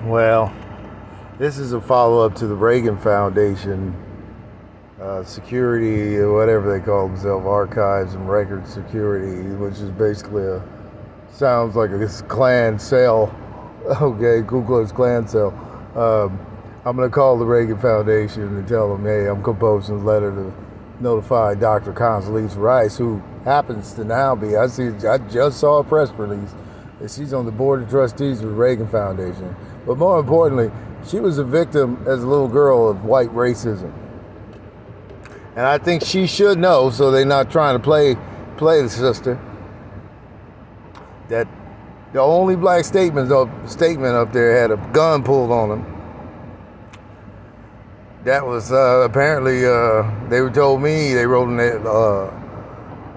Well, this is a follow-up to the Reagan Foundation security, or whatever they call themselves, archives and record security, which is basically sounds like a Klan cell. Okay, Ku Klux Klan cell. I'm going to call the Reagan Foundation and tell them, hey, I'm composing a letter to notify Dr. Condoleezza Rice, who happens to now be, I just saw a press release that she's on the board of trustees of the Reagan Foundation. But more importantly, she was a victim as a little girl of white racism. And I think she should know, so they're not trying to play the sister, that the only black statement up there had a gun pulled on him. That was apparently, they were told me, they wrote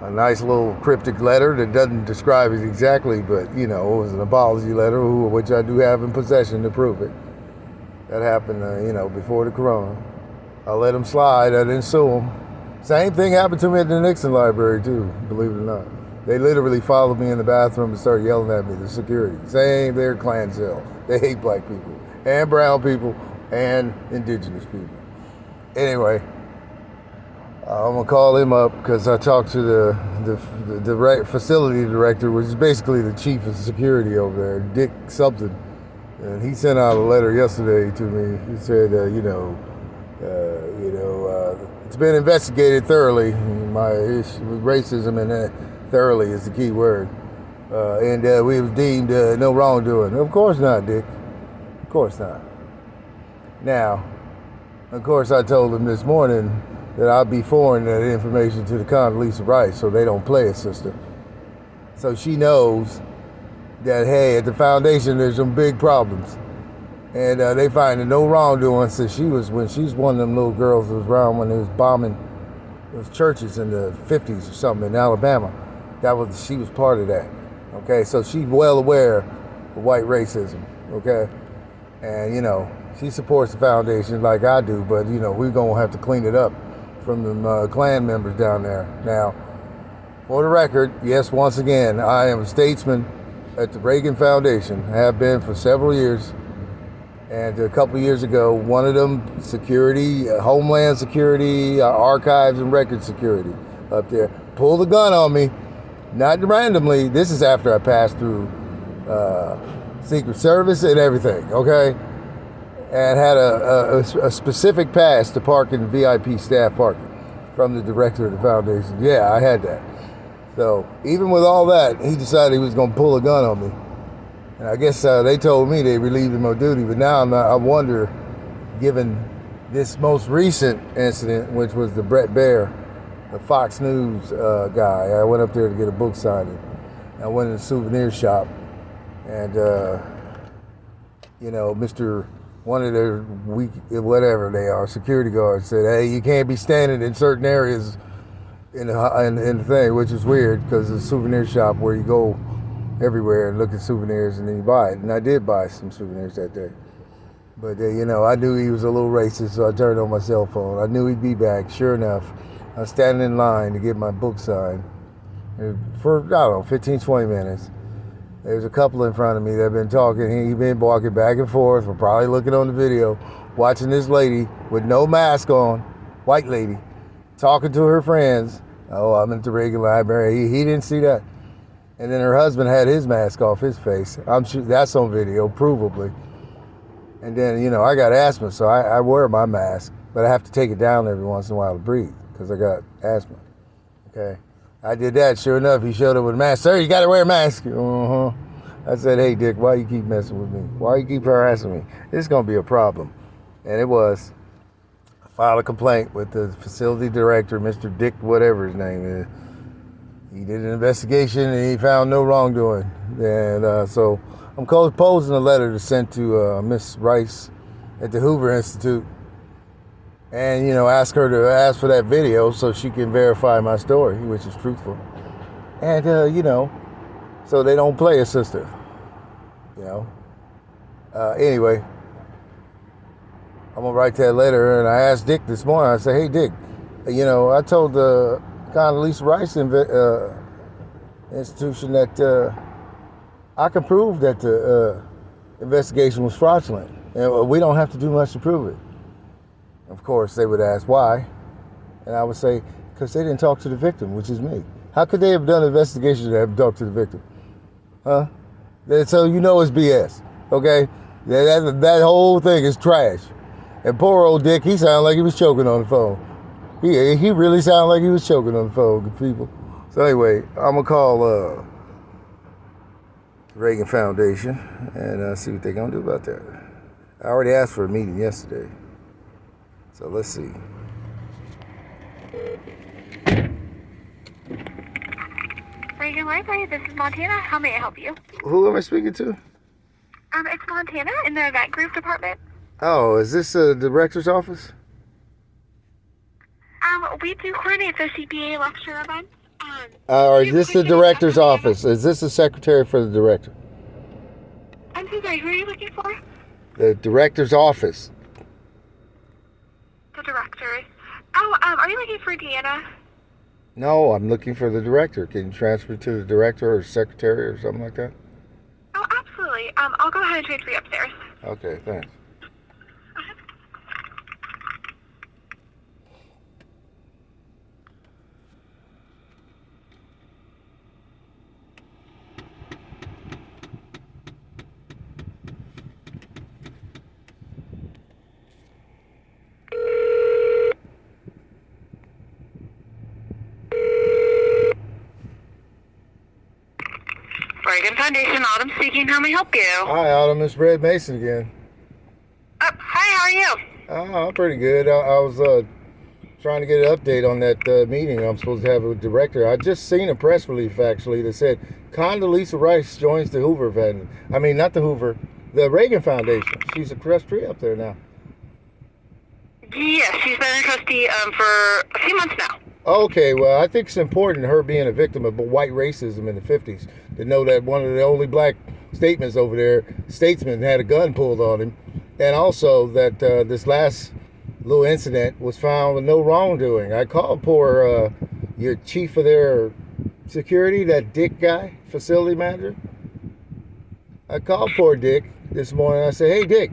a nice little cryptic letter that doesn't describe it exactly, but, you know, it was an apology letter, which I do have in possession to prove it. That happened, before the corona. I let them slide, I didn't sue them. Same thing happened to me at the Nixon Library, too, believe it or not. They literally followed me in the bathroom and started yelling at me, the security, saying they're Klan cell. They hate black people, and brown people, and indigenous people. Anyway, I'm gonna call him up because I talked to the facility director, which is basically the chief of security over there, Dick something, and he sent out a letter yesterday to me. He said, it's been investigated thoroughly. My issue with racism, and thoroughly is the key word, and we was deemed no wrongdoing. Of course not, Dick. Of course not. Now, of course, I told him this morning that I'll be forwarding that information to the Condoleezza Rice so they don't play it, sister. So she knows that, hey, at the foundation there's some big problems. And they find no wrongdoing since when she's one of them little girls that was around when they was bombing those churches in the 50s or something in Alabama. She was part of that. Okay, so she's well aware of white racism, okay? And, she supports the foundation like I do, but, we're going to have to clean it up from the Klan members down there. Now, for the record, yes, once again, I am a statesman at the Reagan Foundation. I have been for several years. And a couple of years ago, one of them, security, Homeland Security, Archives and Record Security up there, pulled a gun on me, not randomly. This is after I passed through Secret Service and everything, okay? And had a specific pass to park in the VIP staff parking from the director of the foundation. Yeah, I had that. So even with all that, he decided he was going to pull a gun on me. And I guess they told me they relieved him of duty, but now I wonder, given this most recent incident, which was the Brett Baer, the Fox News guy. I went up there to get a book signing. I went in a souvenir shop, and one of their whatever they are, security guards said, hey, you can't be standing in certain areas in the thing, which is weird because it's a souvenir shop where you go everywhere and look at souvenirs and then you buy it. And I did buy some souvenirs that day. But, I knew he was a little racist, so I turned on my cell phone. I knew he'd be back. Sure enough, I was standing in line to get my book signed for, 15, 20 minutes. There's a couple in front of me that have been talking. He'd been walking back and forth. We're probably looking on the video, watching this lady with no mask on, white lady, talking to her friends. Oh, I'm at the Reagan Library. He didn't see that. And then her husband had his mask off his face. I'm sure that's on video, provably. And then, I got asthma, so I wear my mask, but I have to take it down every once in a while to breathe because I got asthma. Okay. I did that. Sure enough, he showed up with a mask. Sir, you got to wear a mask. I said, hey, Dick, why you keep messing with me? Why you keep harassing me? This is going to be a problem. And it was. I filed a complaint with the facility director, Mr. Dick, whatever his name is. He did an investigation and he found no wrongdoing. And so I'm composing a letter to send to Miss Rice at the Hoover Institute and, ask her to ask for that video so she can verify my story, which is truthful. And, so they don't play a sister, Anyway, I'm going to write that letter. And I asked Dick this morning, I said, hey, Dick, I told the Condoleezza Rice institution that I can prove that the investigation was fraudulent. And we don't have to do much to prove it. Of course, they would ask why. And I would say, because they didn't talk to the victim, which is me. How could they have done an investigation and have talked to the victim? Huh? So you know it's BS, okay? That whole thing is trash. And poor old Dick, he sounded like he was choking on the phone. He really sounded like he was choking on the phone, people. So anyway, I'm going to call REAGAN Foundation and see what they're going to do about that. I already asked for a meeting yesterday. So let's see. REAGAN Library, this is Montana. How may I help you? Who am I speaking to? It's Montana in the event group department. Oh, is this the director's office? We do coordinate the CPA lecture events. Or is this the director's office? Is this the secretary for the director? I'm so sorry, who are you looking for? The director's office. The director. Oh, are you looking for Deanna? No, I'm looking for the director. Can you transfer to the director or secretary or something like that? Oh, absolutely. I'll go ahead and transfer you upstairs. Okay, thanks. REAGAN Foundation, Autumn speaking. How may I help you? Hi, Autumn. It's Red Mason again. Hi, how are you? I'm pretty good. I was trying to get an update on that meeting I'm supposed to have with the director. I just seen a press release, actually, that said Condoleezza Rice joins the Hoover Foundation. I mean, not the Hoover, the REAGAN Foundation. She's a trustee up there now. Yes, she's been a trustee for a few months now. Okay, well, I think it's important, her being a victim of white racism in the 50s, to know that one of the only black statesmen had a gun pulled on him, and also that this last little incident was found with no wrongdoing. I called poor your chief of their security, that Dick guy, facility manager. I called poor Dick this morning. I said, hey, Dick,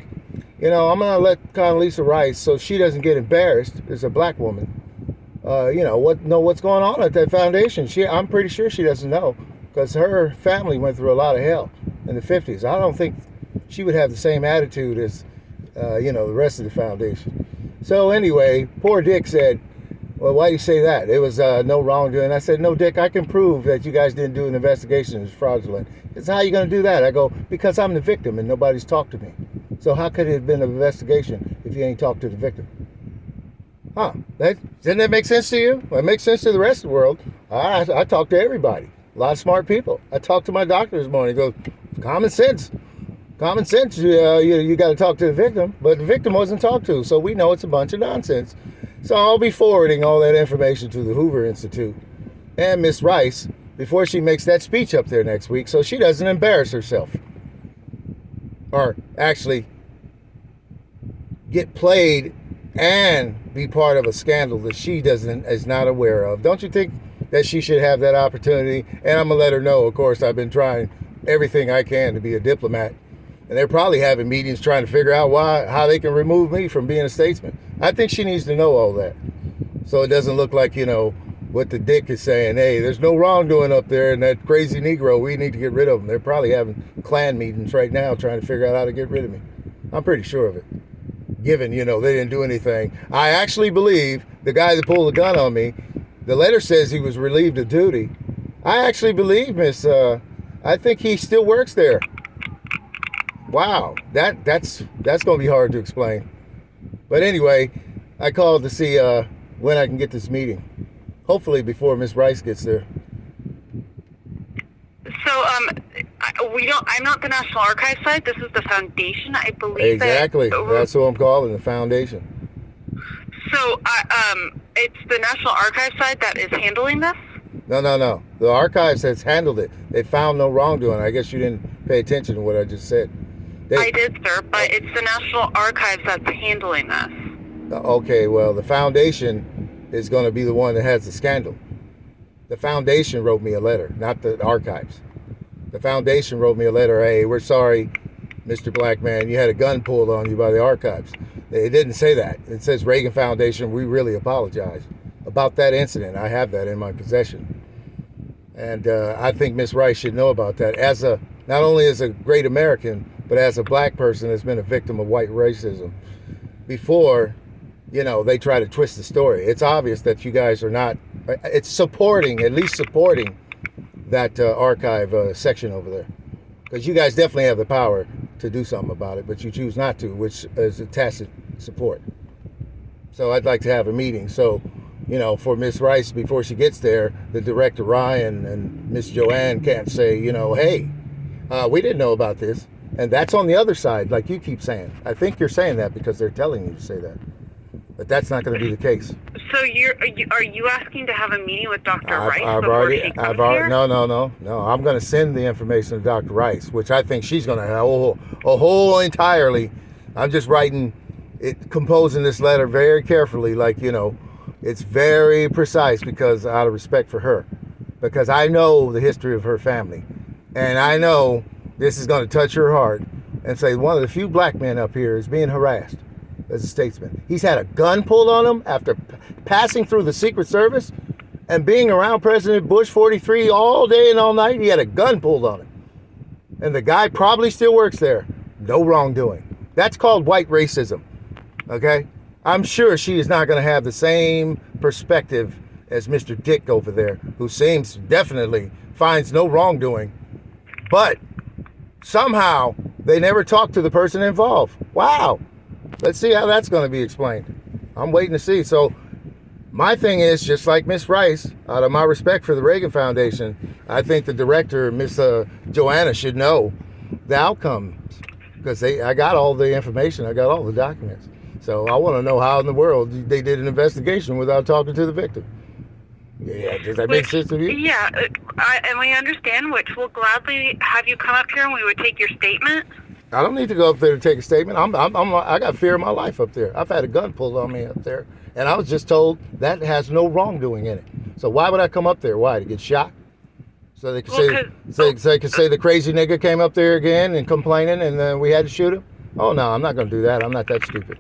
I'm going to let Condoleezza Rice, so she doesn't get embarrassed, as a black woman, what's going on at that foundation. I'm pretty sure she doesn't know, because her family went through a lot of hell in the 50s. I don't think she would have the same attitude as, the rest of the foundation. So anyway, poor Dick said, well, why do you say that? It was no wrongdoing. I said, no, Dick, I can prove that you guys didn't do an investigation. It's fraudulent. It's how are you going to do that? I go, because I'm the victim and nobody's talked to me. So how could it have been an investigation if you ain't talked to the victim? Huh? Didn't that make sense to you? Well, it makes sense to the rest of the world. I talk to everybody. A lot of smart people. I talked to my doctor this morning. He goes, common sense. Common sense, you got to talk to the victim. But the victim wasn't talked to, so we know it's a bunch of nonsense. So I'll be forwarding all that information to the Hoover Institute and Miss Rice before she makes that speech up there next week, so she doesn't embarrass herself. Or actually get played and be part of a scandal that she is not aware of. Don't you think that she should have that opportunity? And I'm going to let her know, of course, I've been trying everything I can to be a diplomat. And they're probably having meetings trying to figure out how they can remove me from being a statesman. I think she needs to know all that. So it doesn't look like, what the Dick is saying, hey, there's no wrongdoing up there and that crazy Negro, we need to get rid of him. They're probably having Klan meetings right now trying to figure out how to get rid of me. I'm pretty sure of it. Given, they didn't do anything. I actually believe the guy that pulled the gun on me, the letter says he was relieved of duty. I actually believe, I think he still works there. Wow, that's going to be hard to explain. But anyway, I called to see when I can get this meeting. Hopefully before Miss Rice gets there. So, I'm not the National Archives side. This is the foundation, I believe. Exactly. That's who I'm calling, the foundation. So, it's the National Archives side that is handling this? No. The archives has handled it. They found no wrongdoing. I guess you didn't pay attention to what I just said. I did, sir, but it's the National Archives that's handling this. Okay, well, the foundation is going to be the one that has the scandal. The foundation wrote me a letter, not the archives. The foundation wrote me a letter, hey, we're sorry Mr. Black Man, you had a gun pulled on you by the archives. It didn't say that. It says REAGAn Foundation, we really apologize about that incident. I have that in my possession. And I think Ms. Rice should know about that not only as a great American, but as a black person that's been a victim of white racism. Before, they try to twist the story. It's obvious that you guys are not, it's at least supporting that archive section over there. Because you guys definitely have the power to do something about it, but you choose not to, which is a tacit support. So I'd like to have a meeting. So, for Miss Rice, before she gets there, the director Ryan and Miss Joanne can't say, hey, we didn't know about this. And that's on the other side, like you keep saying. I think you're saying that because they're telling you to say that. But that's not going to be the case. So are you asking to have a meeting with Dr. Rice I've before already, she comes here? No. I'm going to send the information to Dr. Rice, which I think she's going to have a whole entirely. I'm just composing this letter very carefully, it's very precise because out of respect for her, because I know the history of her family, and I know this is going to touch her heart and say one of the few black men up here is being harassed as a statesman. He's had a gun pulled on him after passing through the Secret Service and being around President Bush 43 all day and all night. He had a gun pulled on him. And the guy probably still works there. No wrongdoing. That's called white racism. Okay? I'm sure she is not going to have the same perspective as Mr. Dick over there, who definitely finds no wrongdoing. But somehow they never talk to the person involved. Wow. Let's see how that's going to be explained. I'm waiting to see. So my thing is, just like Miss Rice, out of my respect for the REAGAN Foundation, I think the director, Miss Joanna, should know the outcome, because I got all the information. I got all the documents. So I want to know how in the world they did an investigation without talking to the victim. Yeah, does that make sense to you? Yeah, and we understand, which we'll gladly have you come up here and we would take your statement. I don't need to go up there to take a statement. I got fear of my life up there. I've had a gun pulled on me up there, and I was just told that has no wrongdoing in it. So why would I come up there? Why, to get shot? So they could say the crazy nigga came up there again and complaining, and then we had to shoot him? Oh no, I'm not going to do that. I'm not that stupid.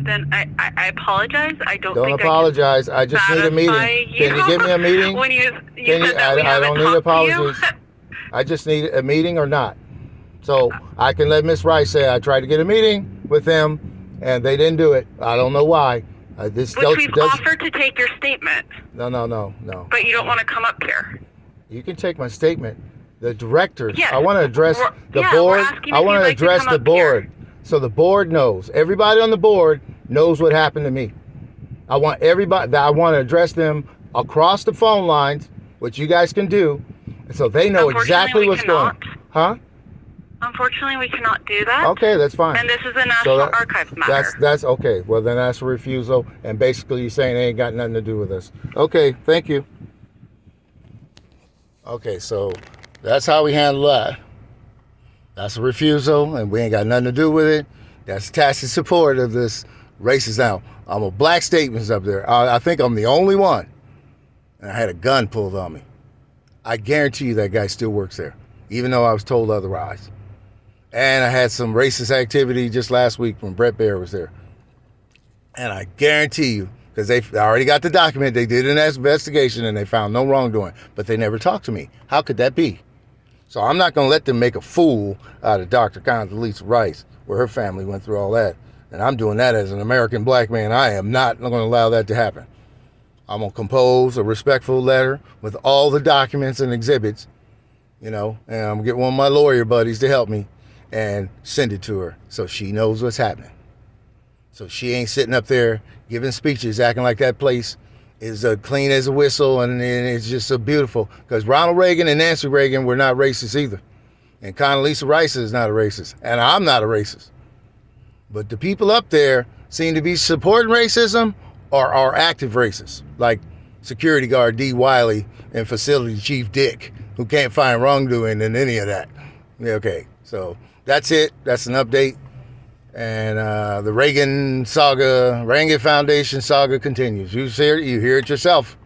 Then I apologize. I don't think apologize. I just need a meeting. Can you give me a meeting? When you said that I don't need apologies. I just need a meeting or not. So I can let Miss Rice say I tried to get a meeting with them and they didn't do it. I don't know why. Which we've offered to take your statement. No. But you don't want to come up here. You can take my statement. The directors. Yes. I want to address the board. I want to address the board. So the board knows. Everybody on the board knows what happened to me. I want to address them across the phone lines, which you guys can do, so they know exactly what's going on. Huh? Unfortunately, we cannot do that. Okay, that's fine. And this is a National Archives matter. That's okay. Well, then that's a refusal, and basically you're saying they ain't got nothing to do with us. Okay, thank you. Okay, so that's how we handle that. That's a refusal, and we ain't got nothing to do with it. That's tacit support of this racist. Now, I'm a black statements up there. I think I'm the only one. And I had a gun pulled on me. I guarantee you that guy still works there, even though I was told otherwise. And I had some racist activity just last week when Brett Baer was there. And I guarantee you, because they already got the document, they did an investigation and they found no wrongdoing, but they never talked to me. How could that be? So I'm not going to let them make a fool out of Dr. Condoleezza Rice, where her family went through all that. And I'm doing that as an American black man. I am not going to allow that to happen. I'm going to compose a respectful letter with all the documents and exhibits, and I'm going to get one of my lawyer buddies to help me and send it to her so she knows what's happening. So she ain't sitting up there giving speeches, acting like that place is clean as a whistle, and it's just so beautiful. Because Ronald Reagan and Nancy Reagan were not racist either. And Condoleezza Rice is not a racist. And I'm not a racist. But the people up there seem to be supporting racism or are active racists, like security guard D. Wiley and facility chief Dick, who can't find wrongdoing in any of that. Okay, so that's it. That's an update. And the REAGAN Foundation saga continues. You hear it yourself.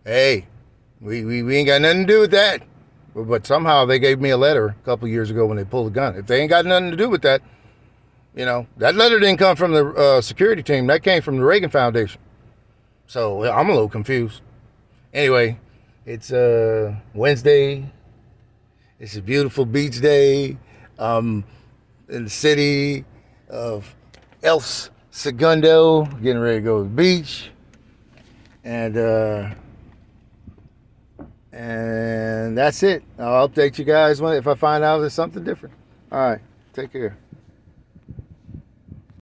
Hey, we ain't got nothing to do with that. But somehow they gave me a letter a couple of years ago when they pulled the gun. If they ain't got nothing to do with that, that letter didn't come from the security team. That came from the Reagan Foundation. So I'm a little confused. Anyway, it's Wednesday. It's a beautiful beach day in the city of El Segundo. Getting ready to go to the beach. And that's it. I'll update you guys if I find out there's something different. All right. Take care.